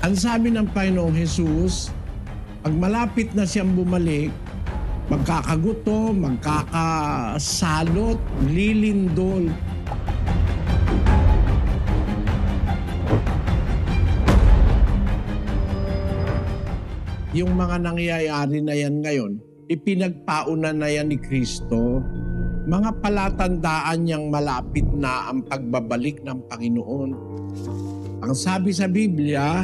Ang sabi ng Panginoong Jesus, pag malapit na siyang bumalik, magkakagutom, magkakasalot, lilindol. Yung mga nangyayari na yan ngayon, ipinagpauna na yan ni Kristo. Mga palatandaan niyang malapit na ang pagbabalik ng Panginoon. Ang sabi sa Biblia,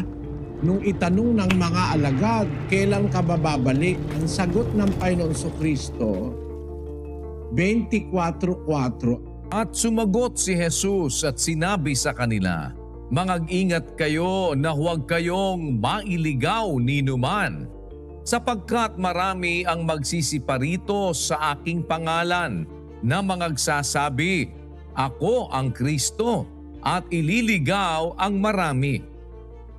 nung itanong ng mga alagad, kailan ka bababalik? Ang sagot ng Panginoon Kristo, 24:4. At sumagot si Jesus at sinabi sa kanila, "Mangag-ingat kayo na huwag kayong mailigaw ninuman, sapagkat marami ang magsisiparito sa aking pangalan na mangagsasabi, Ako ang Kristo, at ililigaw ang marami.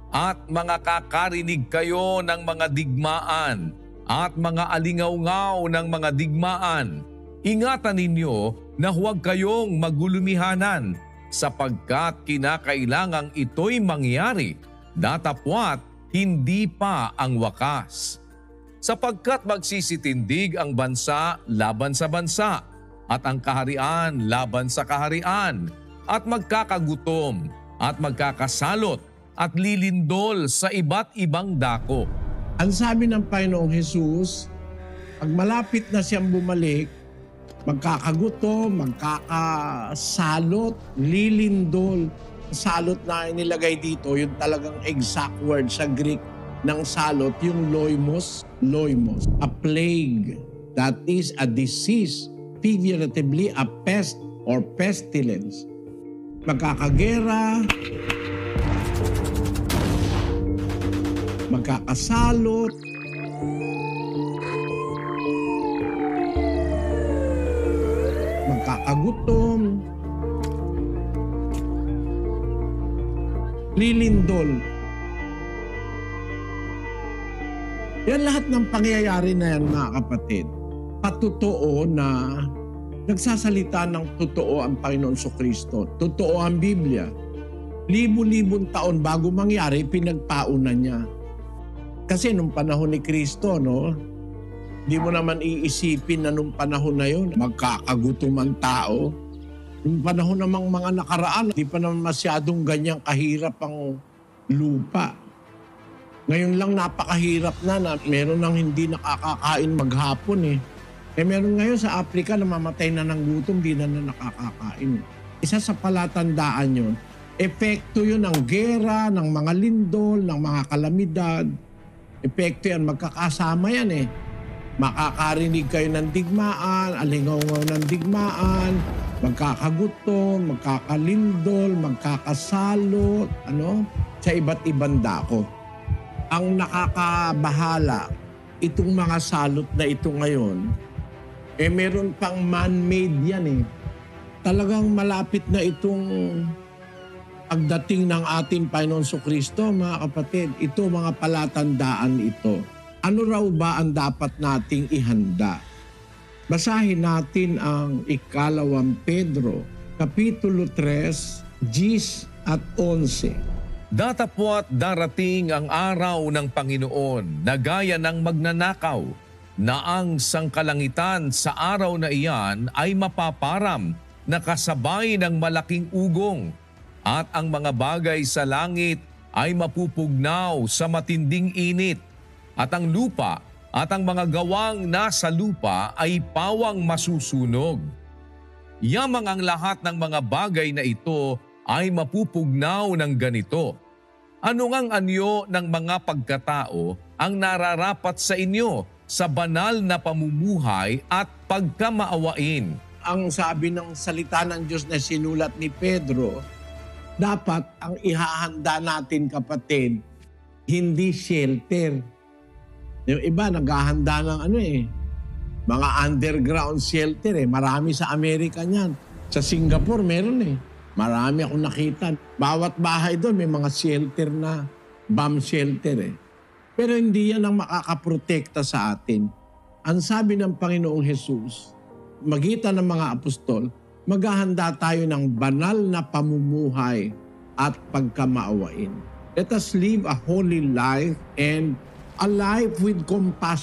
At mga kakarinig kayo ng mga digmaan at mga alingaw-ngaw ng mga digmaan. Ingatan ninyo na huwag kayong magulumihanan, sapagkat kinakailangang ito'y mangyari, datapwat hindi pa ang wakas. Sapagkat magsisitindig ang bansa laban sa bansa, at ang kaharian laban sa kaharian, at magkakagutom, at magkakasalot, at lilindol sa iba't ibang dako." Ang sabi ng Panginoong Jesus, pag malapit na siyang bumalik, magkakagutom, magkakasalot, lilindol. Salot na inilagay dito, yung talagang exact word sa Greek ng salot, yung loimos, a plague. That is a disease, figuratively a pest or pestilence. Magkakagera, magkakasalot, magkakagutom, lilindol. Yan lahat ng pangyayari na yan, mga kapatid. Patotoo na nagsasalita ng totoo ang Panginoon Kristo. Totoo ang Biblia. Libo-libong taon bago mangyari, pinagpauna niya. Kasi nung panahon ni Kristo, no, di mo naman iisipin na nung panahon na yun, magkakagutom ang tao. Nung panahon namang mga nakaraan, di pa naman masyadong ganyang kahirap ang lupa. Ngayon lang napakahirap na meron nang hindi nakakakain maghapon eh. Meron ngayon sa Africa na mamatay na ng gutom, di na nakakakain. Isa sa palatandaan yun, epekto yun ng gera, ng mga lindol, ng mga kalamidad. Epekto yan, magkakasama yan eh. Makakarinig kayo ng digmaan, alingaw-ngaw ng digmaan, magkakagutom, magkakalindol, magkakasalot, sa iba't ibang dako. Ang nakakabahala, itong mga salot na ito ngayon, meron pang man-made yan eh. Talagang malapit na itong pagdating ng ating Panginoon Kristo, mga kapatid. Ito mga palatandaan ito. Ano raw ba ang dapat nating ihanda? Basahin natin ang 2 Pedro, Kapitulo 3, 10 at 11. Datapwat darating ang araw ng Panginoon na gaya ng magnanakaw, na ang sangkalangitan sa araw na iyan ay mapaparam na kasabay ng malaking ugong, at ang mga bagay sa langit ay mapupugnaw sa matinding init, at ang lupa at ang mga gawang nasa lupa ay pawang masusunog. Yamang ang lahat ng mga bagay na ito ay mapupugnaw ng ganito. Ano ngang anyo ng mga pagkatao ang nararapat sa inyo sa banal na pamumuhay at pagkamaawain? Ang sabi ng salita ng Diyos na sinulat ni Pedro, dapat ang ihahanda natin, kapatid, hindi shelter. Yung iba naghahanda ng mga underground shelter eh. Marami sa Amerika niyan. Sa Singapore meron eh. Marami akong nakita. Bawat bahay doon may mga shelter na, bomb shelter eh. Pero hindi yan ang makakaprotekta sa atin. Ang sabi ng Panginoong Jesus, magitan ng mga apostol, maghahanda tayo ng banal na pamumuhay at pagkamaawain. Let us live a holy life and a life with compassion.